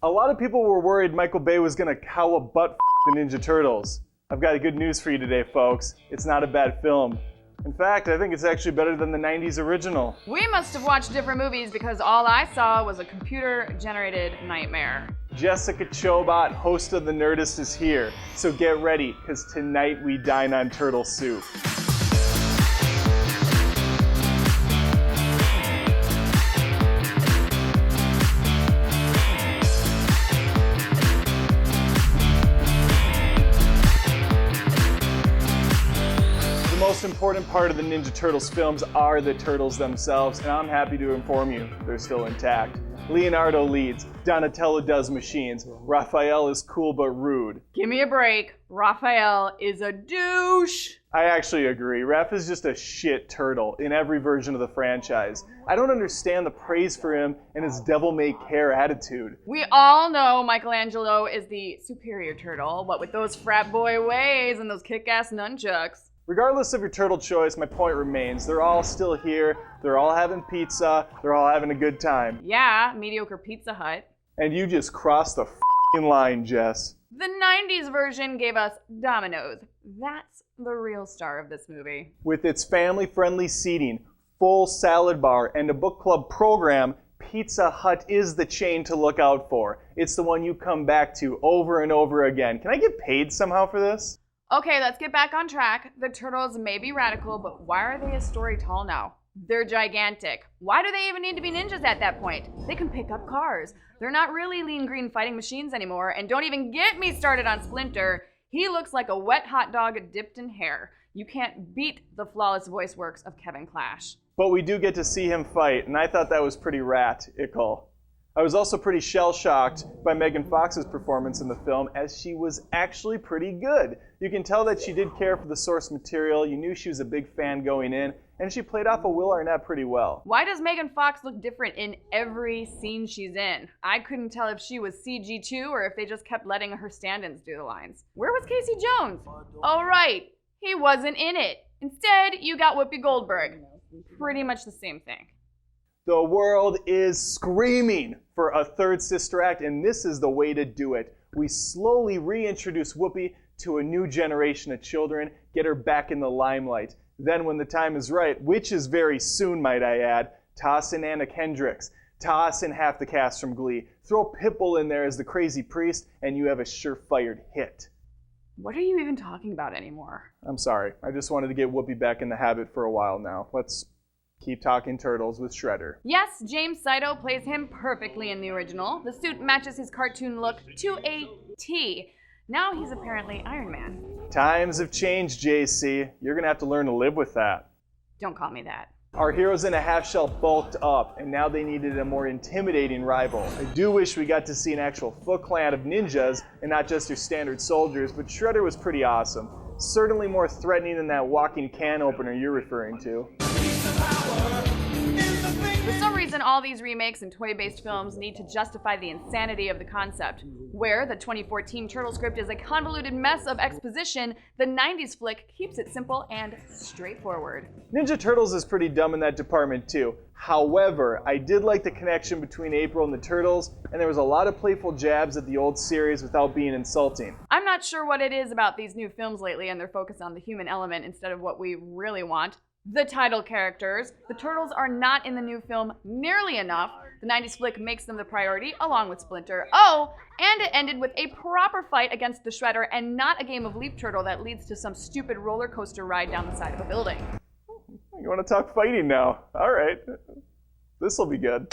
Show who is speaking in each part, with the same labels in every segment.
Speaker 1: A lot of people were worried Michael Bay was gonna cow a butt the Ninja Turtles. I've got good news for you today, folks. It's not a bad film. In fact, I think it's actually better than the 90s original.
Speaker 2: We must have watched different movies because all I saw was a computer-generated nightmare.
Speaker 1: Jessica Chobot, host of The Nerdist, is here. So get ready, because tonight we dine on turtle soup. The most important part of the Ninja Turtles films are the turtles themselves, and I'm happy to inform you they're still intact. Leonardo leads, Donatello does machines, Raphael is cool but rude.
Speaker 2: Give me a break. Raphael is a douche.
Speaker 1: I actually agree. Raph is just a shit turtle in every version of the franchise. I don't understand the praise for him and his devil-may-care attitude.
Speaker 2: We all know Michelangelo is the superior turtle, what with those frat boy ways and those kick-ass nunchucks.
Speaker 1: Regardless of your turtle choice, my point remains. They're all still here, they're all having pizza, they're all having a good time.
Speaker 2: Yeah, mediocre Pizza Hut.
Speaker 1: And you just crossed the f***ing line, Jess.
Speaker 2: The 90s version gave us Domino's. That's the real star of this movie.
Speaker 1: With its family-friendly seating, full salad bar, and a book club program, Pizza Hut is the chain to look out for. It's the one you come back to over and over again. Can I get paid somehow for this?
Speaker 2: Okay, let's get back on track. The turtles may be radical, but why are they a story tall now? They're gigantic. Why do they even need to be ninjas at that point? They can pick up cars. They're not really lean green fighting machines anymore, and don't even get me started on Splinter. He looks like a wet hot dog dipped in hair. You can't beat the flawless voice works of Kevin Clash.
Speaker 1: But we do get to see him fight, and I thought that was pretty radical. I was also pretty shell-shocked by Megan Fox's performance in the film, as she was actually pretty good. You can tell that she did care for the source material, you knew she was a big fan going in, and she played off of Will Arnett pretty well.
Speaker 2: Why does Megan Fox look different in every scene she's in? I couldn't tell if she was CG too, or if they just kept letting her stand-ins do the lines. Where was Casey Jones? Oh right, he wasn't in it. Instead, you got Whoopi Goldberg. Pretty much the same thing.
Speaker 1: The world is screaming for a third sister act, and this is the way to do it. We slowly reintroduce Whoopi to a new generation of children, get her back in the limelight. Then when the time is right, which is very soon, might I add, toss in Anna Kendricks, toss in half the cast from Glee, throw Pitbull in there as the crazy priest, and you have a surefire hit.
Speaker 2: What are you even talking about anymore?
Speaker 1: I'm sorry. I just wanted to get Whoopi back in the habit for a while now. Let's keep talking turtles with Shredder.
Speaker 2: Yes, James Saito plays him perfectly in the original. The suit matches his cartoon look to a T. Now he's apparently Iron Man.
Speaker 1: Times have changed, JC. You're gonna have to learn to live with that.
Speaker 2: Don't call me that.
Speaker 1: Our heroes in a half shell bulked up, and now they needed a more intimidating rival. I do wish we got to see an actual Foot Clan of ninjas, and not just your standard soldiers, but Shredder was pretty awesome. Certainly more threatening than that walking can opener you're referring to.
Speaker 2: For some reason, all these remakes and toy-based films need to justify the insanity of the concept. Where the 2014 Turtle script is a convoluted mess of exposition, the 90s flick keeps it simple and straightforward.
Speaker 1: Ninja Turtles is pretty dumb in that department too. However, I did like the connection between April and the Turtles, and there was a lot of playful jabs at the old series without being insulting.
Speaker 2: I'm not sure what it is about these new films lately and their focus on the human element instead of what we really want. The title characters. The Turtles are not in the new film nearly enough. The 90s flick makes them the priority, along with Splinter. Oh, and it ended with a proper fight against the Shredder and not a game of Leap Turtle that leads to some stupid roller coaster ride down the side of a building.
Speaker 1: You want to talk fighting now? All right. This'll be good.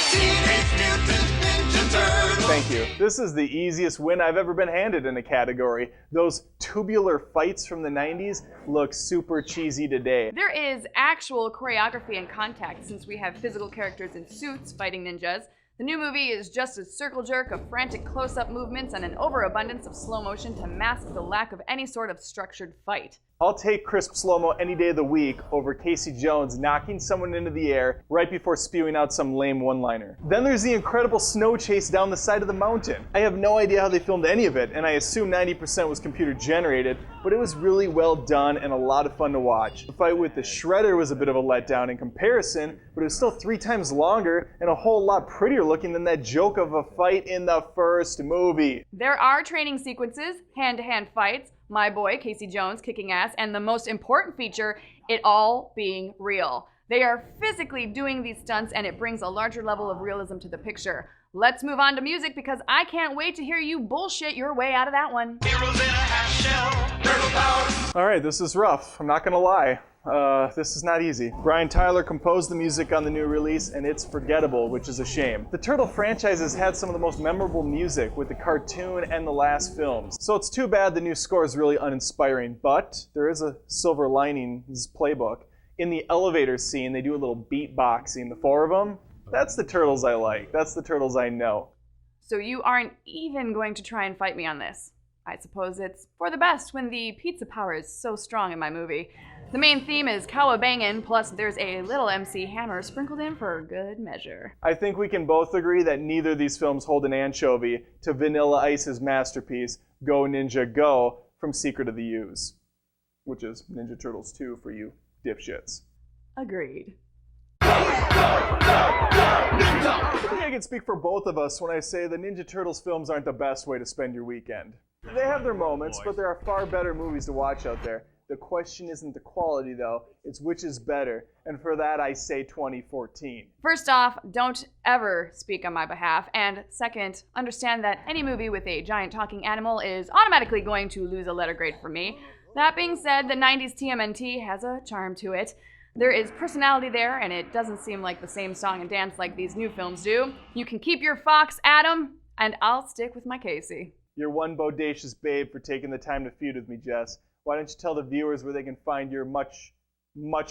Speaker 1: Thank you. This is the easiest win I've ever been handed in a category. Those tubular fights from the 90s look super cheesy today.
Speaker 2: There is actual choreography and contact since we have physical characters in suits fighting ninjas. The new movie is just a circle jerk of frantic close-up movements and an overabundance of slow motion to mask the lack of any sort of structured fight.
Speaker 1: I'll take crisp slow-mo any day of the week over Casey Jones knocking someone into the air right before spewing out some lame one-liner. Then there's the incredible snow chase down the side of the mountain. I have no idea how they filmed any of it, and I assume 90% was computer generated, but it was really well done and a lot of fun to watch. The fight with the Shredder was a bit of a letdown in comparison, but it was still 3 times longer and a whole lot prettier looking than that joke of a fight in the first movie.
Speaker 2: There are training sequences, hand-to-hand fights, my boy Casey Jones kicking ass, and the most important feature, it all being real. They are physically doing these stunts and it brings a larger level of realism to the picture. Let's move on to music because I can't wait to hear you bullshit your way out of that one.
Speaker 3: Heroes in a half shell, turtle power.
Speaker 1: All right, this is rough. I'm not gonna lie. This is not easy. Brian Tyler composed the music on the new release, and it's forgettable, which is a shame. The Turtle franchise has had some of the most memorable music with the cartoon and the last films, so it's too bad the new score is really uninspiring, but there is a silver lining, this playbook. In the elevator scene, they do a little beatboxing, the 4 of them. That's the Turtles I like. That's the Turtles I know.
Speaker 2: So you aren't even going to try and fight me on this. I suppose it's for the best when the pizza power is so strong in my movie. The main theme is cowabangin', plus there's a little MC Hammer sprinkled in for good measure.
Speaker 1: I think we can both agree that neither of these films hold an anchovy to Vanilla Ice's masterpiece, Go Ninja Go, from Secret of the Ooze, which is Ninja Turtles 2 for you dipshits.
Speaker 2: Agreed.
Speaker 1: I think I can speak for both of us when I say the Ninja Turtles films aren't the best way to spend your weekend. They have their moments, but there are far better movies to watch out there. The question isn't the quality, though. It's which is better. And for that, I say 2014.
Speaker 2: First off, don't ever speak on my behalf. And second, understand that any movie with a giant talking animal is automatically going to lose a letter grade from me. That being said, the 90s TMNT has a charm to it. There is personality there, and it doesn't seem like the same song and dance like these new films do. You can keep your Fox, Adam, and I'll stick with my Casey.
Speaker 1: You're one bodacious babe for taking the time to feud with me, Jess. Why don't you tell the viewers where they can find your much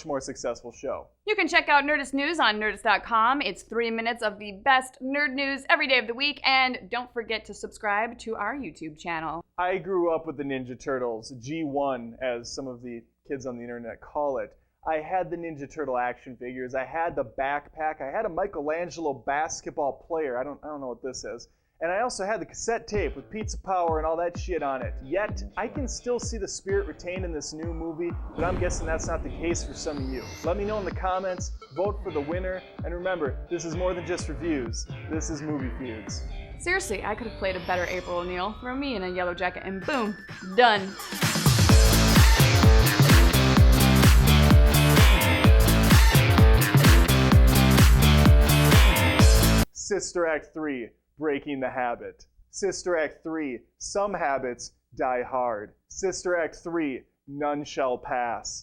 Speaker 1: more successful show?
Speaker 2: You can check out Nerdist News on Nerdist.com. It's 3 minutes of the best nerd news every day of the week, and don't forget to subscribe to our YouTube channel.
Speaker 1: I grew up with the Ninja Turtles, G1 as some of the kids on the internet call it. I had the Ninja Turtle action figures, I had the backpack, I had a Michelangelo basketball player, I don't know what this is. And I also had the cassette tape with pizza power and all that shit on it. Yet, I can still see the spirit retained in this new movie, but I'm guessing that's not the case for some of you. Let me know in the comments, vote for the winner, and remember, this is more than just reviews. This is Movie Feuds.
Speaker 2: Seriously, I could have played a better April O'Neil. Throw me in a yellow jacket and boom, done.
Speaker 1: Sister Act 3, Breaking the Habit. Sister Act 3, Some Habits Die Hard. Sister Act 3, None Shall Pass.